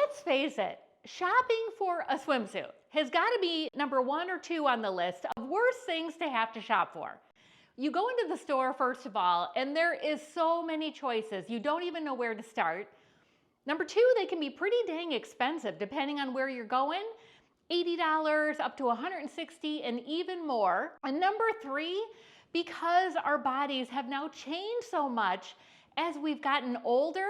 let's face it, shopping for a swimsuit has got to be number 1 or 2 on the list of worst things to have to shop for. You go into the store, first of all, and there is so many choices. You don't even know where to start. Number 2, they can be pretty dang expensive depending on where you're going. $80 up to $160 and even more. And number 3, because our bodies have now changed so much as we've gotten older,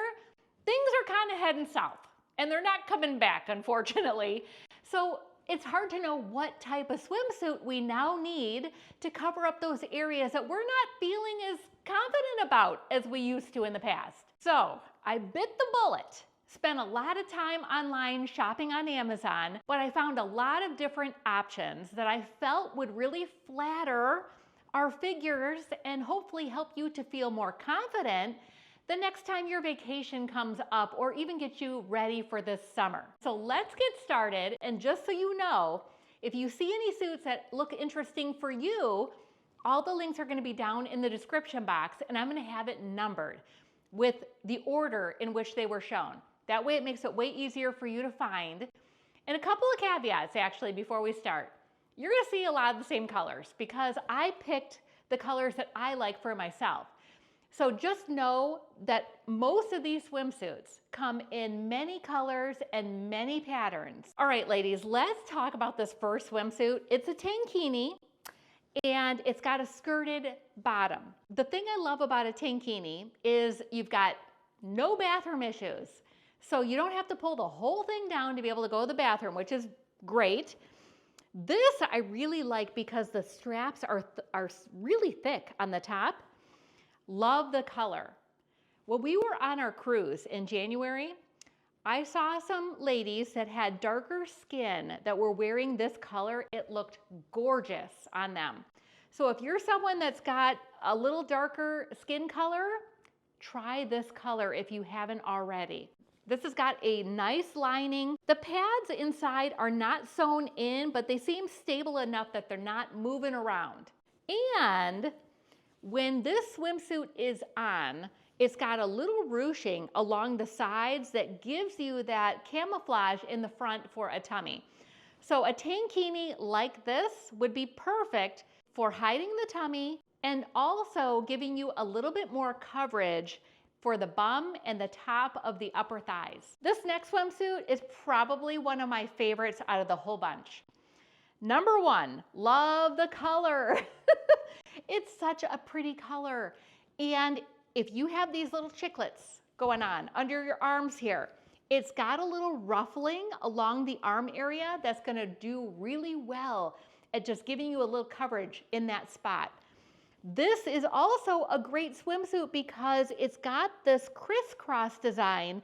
things are kind of heading south and they're not coming back, unfortunately. So it's hard to know what type of swimsuit we now need to cover up those areas that we're not feeling as confident about as we used to in the past. So I bit the bullet, spent a lot of time online shopping on Amazon, but I found a lot of different options that I felt would really flatter our figures and hopefully help you to feel more confident the next time your vacation comes up or even get you ready for this summer. So let's get started. And just so you know, if you see any suits that look interesting for you, all the links are going to be down in the description box and I'm going to have it numbered with the order in which they were shown. That way it makes it way easier for you to find. And a couple of caveats actually before we start. You're going to see a lot of the same colors because I picked the colors that I like for myself. So just know that most of these swimsuits come in many colors and many patterns. All right, ladies, let's talk about this first swimsuit. It's a tankini and it's got a skirted bottom. The thing I love about a tankini is you've got no bathroom issues. So you don't have to pull the whole thing down to be able to go to the bathroom, which is great. This I really like because the straps are really thick on the top. Love the color. When we were on our cruise in January, I saw some ladies that had darker skin that were wearing this color. It looked gorgeous on them. So if you're someone that's got a little darker skin color, try this color if you haven't already. This has got a nice lining. The pads inside are not sewn in, but they seem stable enough that they're not moving around. And when this swimsuit is on, it's got a little ruching along the sides that gives you that camouflage in the front for a tummy. So a tankini like this would be perfect for hiding the tummy and also giving you a little bit more coverage for the bum and the top of the upper thighs. This next swimsuit is probably one of my favorites out of the whole bunch. Number 1, love the color. It's such a pretty color. And if you have these little chiclets going on under your arms here, it's got a little ruffling along the arm area that's gonna do really well at just giving you a little coverage in that spot. This is also a great swimsuit because it's got this crisscross design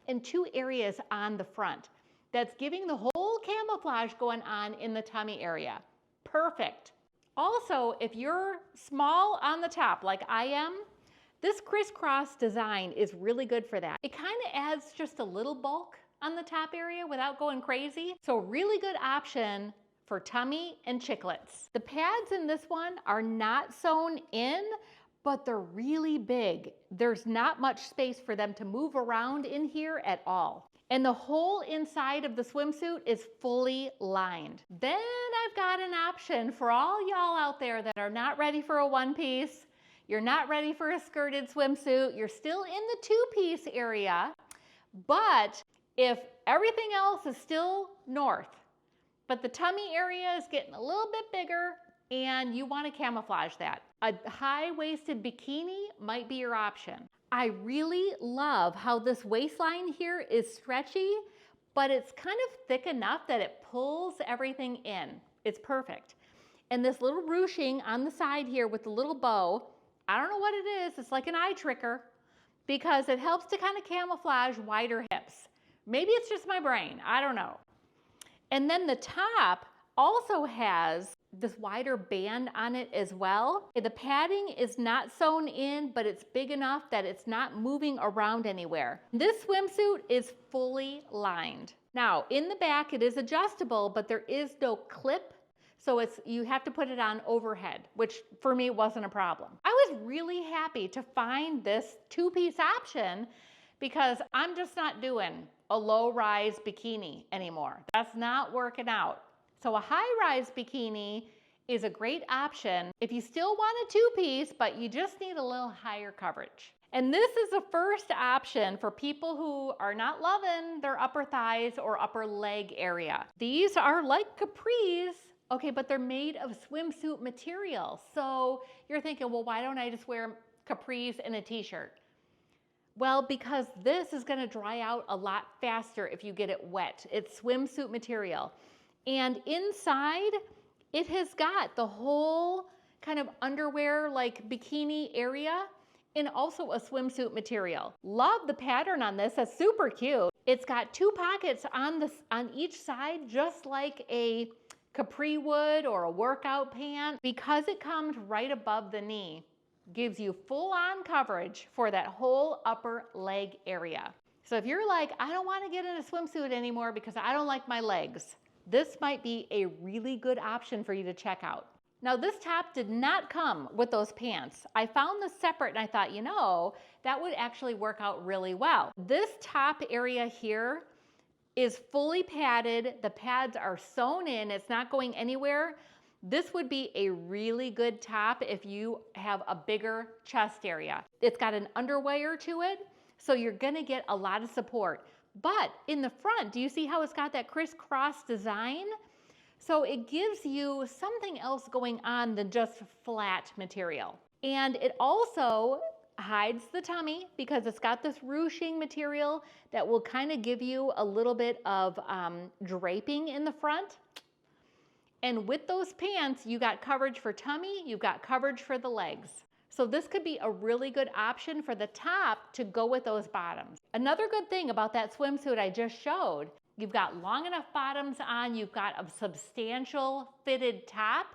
in 2 areas on the front that's giving the whole camouflage going on in the tummy area. Perfect. Also, if you're small on the top like I am, this crisscross design is really good for that. It kind of adds just a little bulk on the top area without going crazy. So really good option for tummy and chiclets. The pads in this one are not sewn in, but they're really big. There's not much space for them to move around in here at all. And the whole inside of the swimsuit is fully lined. Then I've got an option for all y'all out there that are not ready for a one-piece, you're not ready for a skirted swimsuit, you're still in the two-piece area, but if everything else is still north, but the tummy area is getting a little bit bigger and you want to camouflage that, a high-waisted bikini might be your option. I really love how this waistline here is stretchy, but it's kind of thick enough that it pulls everything in. It's perfect. And this little ruching on the side here with the little bow, I don't know what it is. It's like an eye tricker because it helps to kind of camouflage wider hips. Maybe it's just my brain. I don't know. And then the top also has this wider band on it as well. The padding is not sewn in, but it's big enough that it's not moving around anywhere. This swimsuit is fully lined. Now, in the back, it is adjustable, but there is no clip. So you have to put it on overhead, which for me wasn't a problem. I was really happy to find this two-piece option because I'm just not doing a low-rise bikini anymore. That's not working out. So a high-rise bikini is a great option if you still want a two-piece, but you just need a little higher coverage. And this is the first option for people who are not loving their upper thighs or upper leg area. These are like capris, okay, but they're made of swimsuit material. So you're thinking, well, why don't I just wear capris and a t-shirt? Well, because this is gonna dry out a lot faster if you get it wet. It's swimsuit material. And inside, it has got the whole kind of underwear, like bikini area, and also a swimsuit material. Love the pattern on this, that's super cute. It's got two pockets on each side, just like a capri would or a workout pant. Because it comes right above the knee, gives you full-on coverage for that whole upper leg area. So if you're like, I don't want to get in a swimsuit anymore because I don't like my legs, this might be a really good option for you to check out. Now this top did not come with those pants. I found this separate and I thought, you know, that would actually work out really well. This top area here is fully padded. The pads are sewn in, it's not going anywhere. This would be a really good top if you have a bigger chest area. It's got an underwire to it, so you're gonna get a lot of support. But in the front, do you see how it's got that crisscross design? So it gives you something else going on than just flat material. And it also hides the tummy because it's got this ruching material that will kind of give you a little bit of draping in the front. And with those pants, you got coverage for tummy, you've got coverage for the legs. So this could be a really good option for the top to go with those bottoms. Another good thing about that swimsuit I just showed, you've got long enough bottoms on, you've got a substantial fitted top,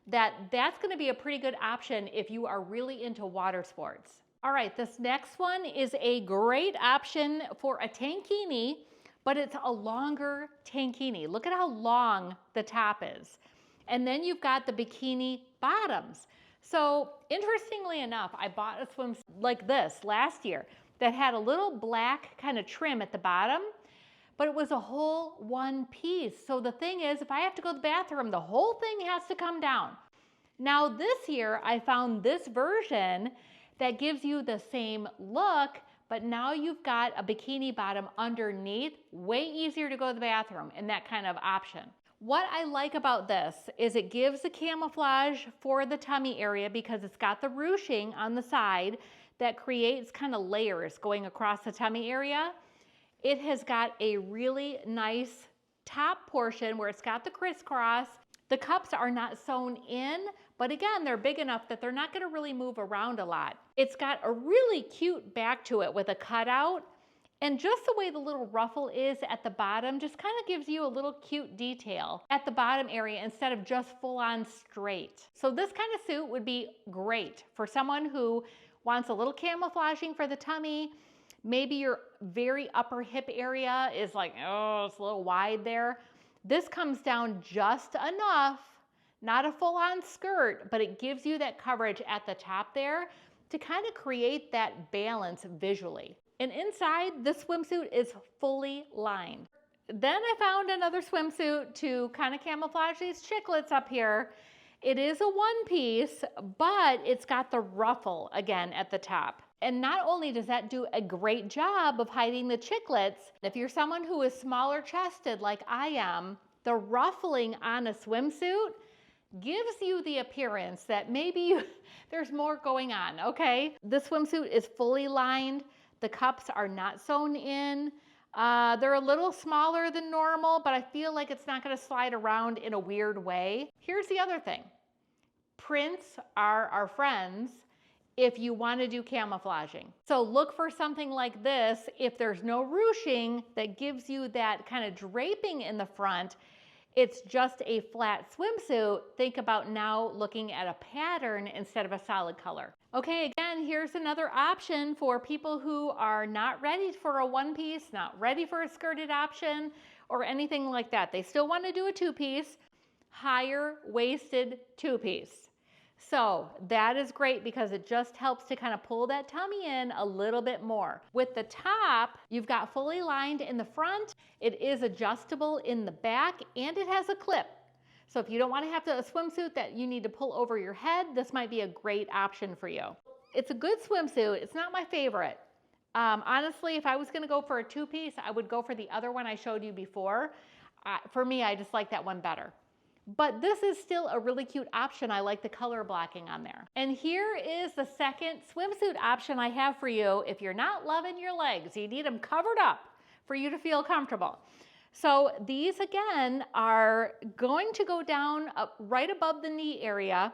that's gonna be a pretty good option if you are really into water sports. All right, this next one is a great option for a tankini, but it's a longer tankini. Look at how long the top is. And then you've got the bikini bottoms. So interestingly enough, I bought a swimsuit like this last year that had a little black kind of trim at the bottom, but it was a whole one piece. So the thing is, if I have to go to the bathroom, the whole thing has to come down. Now this year, I found this version that gives you the same look, but now you've got a bikini bottom underneath, way easier to go to the bathroom in that kind of option. What I like about this is it gives the camouflage for the tummy area because it's got the ruching on the side that creates kind of layers going across the tummy area. It has got a really nice top portion where it's got the crisscross. The cups are not sewn in, but again, they're big enough that they're not gonna really move around a lot. It's got a really cute back to it with a cutout, and just the way the little ruffle is at the bottom just kind of gives you a little cute detail at the bottom area instead of just full on straight. So this kind of suit would be great for someone who wants a little camouflaging for the tummy. Maybe your very upper hip area is like, oh, it's a little wide there. This comes down just enough, not a full-on skirt, but it gives you that coverage at the top there to kind of create that balance visually. And inside, this swimsuit is fully lined. Then I found another swimsuit to kind of camouflage these chiclets up here. It is a one piece, but it's got the ruffle again at the top. And not only does that do a great job of hiding the chiclets, if you're someone who is smaller chested like I am, the ruffling on a swimsuit gives you the appearance that maybe there's more going on, okay? This swimsuit is fully lined. The cups are not sewn in. They're a little smaller than normal, but I feel like it's not gonna slide around in a weird way. Here's the other thing. Prints are our friends if you wanna do camouflaging. So look for something like this. If there's no ruching that gives you that kind of draping in the front, it's just a flat swimsuit. Think about now looking at a pattern instead of a solid color. Okay, again, here's another option for people who are not ready for a one piece, not ready for a skirted option or anything like that. They still want to do a two piece, higher waisted two piece. So that is great because it just helps to kind of pull that tummy in a little bit more. With the top, you've got fully lined in the front, it is adjustable in the back, and it has a clip. So if you don't want to have a swimsuit that you need to pull over your head, this might be a great option for you. It's a good swimsuit. It's not my favorite. Honestly, if I was going to go for a two-piece, I would go for the other one I showed you before. For me, I just like that one better. But this is still a really cute option. I like the color blocking on there. And here is the second swimsuit option I have for you. If you're not loving your legs, you need them covered up for you to feel comfortable. So these again are going to go down right above the knee area.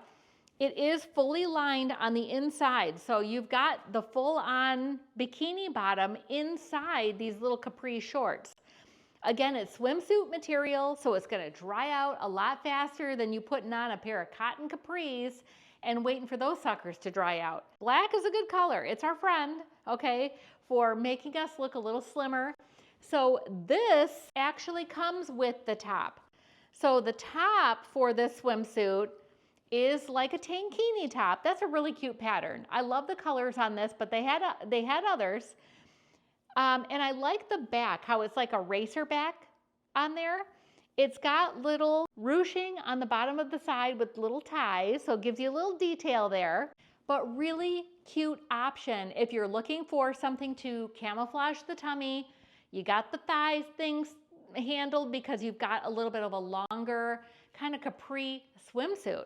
It is fully lined on the inside. So you've got the full on bikini bottom inside these little capri shorts. Again, it's swimsuit material, so it's gonna dry out a lot faster than you putting on a pair of cotton capris and waiting for those suckers to dry out. Black is a good color. It's our friend, okay, for making us look a little slimmer. So this actually comes with the top. So the top for this swimsuit is like a tankini top. That's a really cute pattern. I love the colors on this, but they had others. And I like the back, how it's like a racer back on there. It's got little ruching on the bottom of the side with little ties, so it gives you a little detail there, but really cute option if you're looking for something to camouflage the tummy. You got the thighs things handled because you've got a little bit of a longer kind of capri swimsuit.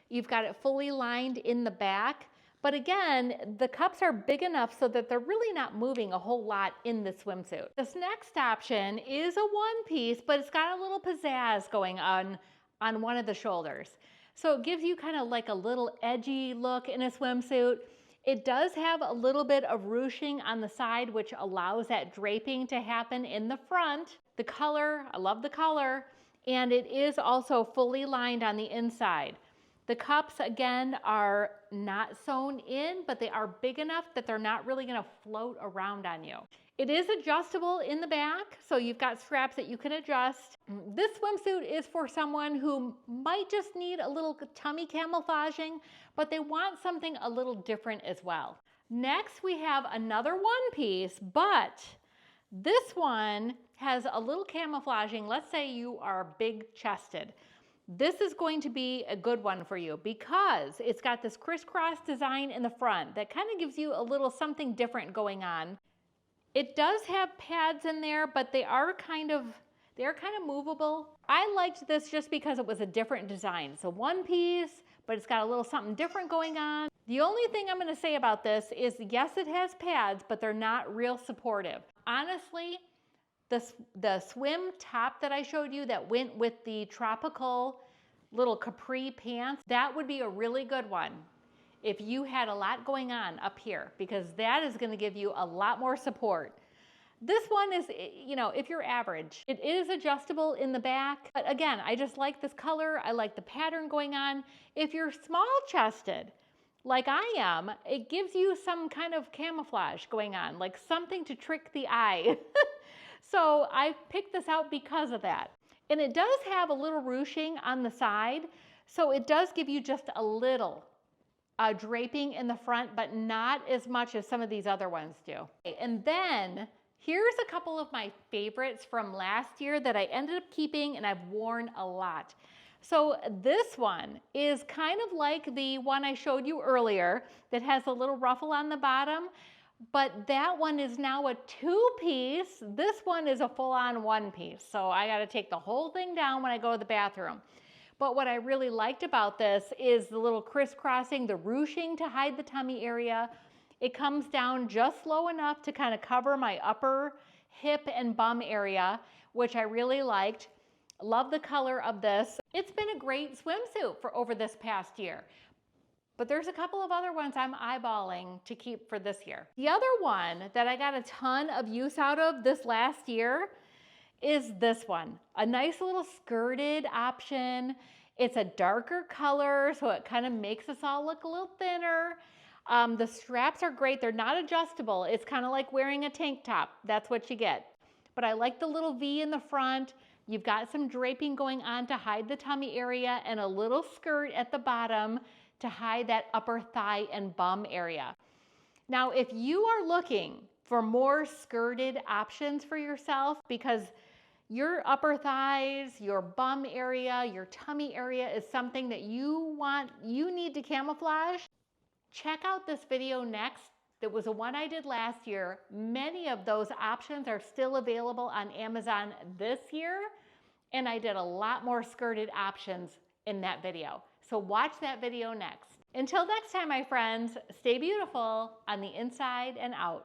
You've got it fully lined in the back. But again, the cups are big enough so that they're really not moving a whole lot in the swimsuit. This next option is a one piece, but it's got a little pizzazz going on one of the shoulders. So it gives you kind of like a little edgy look in a swimsuit. It does have a little bit of ruching on the side, which allows that draping to happen in the front. The color, I love the color, and it is also fully lined on the inside. The cups, again, are not sewn in, but they are big enough that they're not really gonna float around on you. It is adjustable in the back, so you've got straps that you can adjust. This swimsuit is for someone who might just need a little tummy camouflaging, but they want something a little different as well. Next, we have another one piece, but this one has a little camouflaging. Let's say you are big chested. This is going to be a good one for you because it's got this crisscross design in the front that kind of gives you a little something different going on. It does have pads in there, but they're kind of movable. I liked this just because it was a different design. So one piece, but it's got a little something different going on. The only thing I'm going to say about this is yes, it has pads, but they're not real supportive. Honestly, the swim top that I showed you that went with the tropical little capri pants, that would be a really good one if you had a lot going on up here, because that is going to give you a lot more support. This one is, you know, if you're average, it is adjustable in the back. But again, I just like this color. I like the pattern going on. If you're small chested, like I am, it gives you some kind of camouflage going on, like something to trick the eye. So I picked this out because of that. And it does have a little ruching on the side. So it does give you just a little draping in the front, but not as much as some of these other ones do. And then here's a couple of my favorites from last year that I ended up keeping and I've worn a lot. So this one is kind of like the one I showed you earlier that has a little ruffle on the bottom. But that one is now a two-piece. This one is a full-on one-piece. So I got to take the whole thing down when I go to the bathroom. But what I really liked about this is the little crisscrossing, the ruching to hide the tummy area. It comes down just low enough to kind of cover my upper hip and bum area, which I really liked. Love the color of this. It's been a great swimsuit for over this past year. But there's a couple of other ones I'm eyeballing to keep for this year. The other one that I got a ton of use out of this last year is this one. A nice little skirted option. It's a darker color, so it kind of makes us all look a little thinner. The straps are great. They're not adjustable. It's kind of like wearing a tank top. That's what you get. But I like the little V in the front. You've got some draping going on to hide the tummy area and a little skirt at the bottom to hide that upper thigh and bum area. Now, if you are looking for more skirted options for yourself because your upper thighs, your bum area, your tummy area is something that you need to camouflage, check out this video next. That was the one I did last year. Many of those options are still available on Amazon this year, and I did a lot more skirted options in that video. So watch that video next. Until next time, my friends, stay beautiful on the inside and out.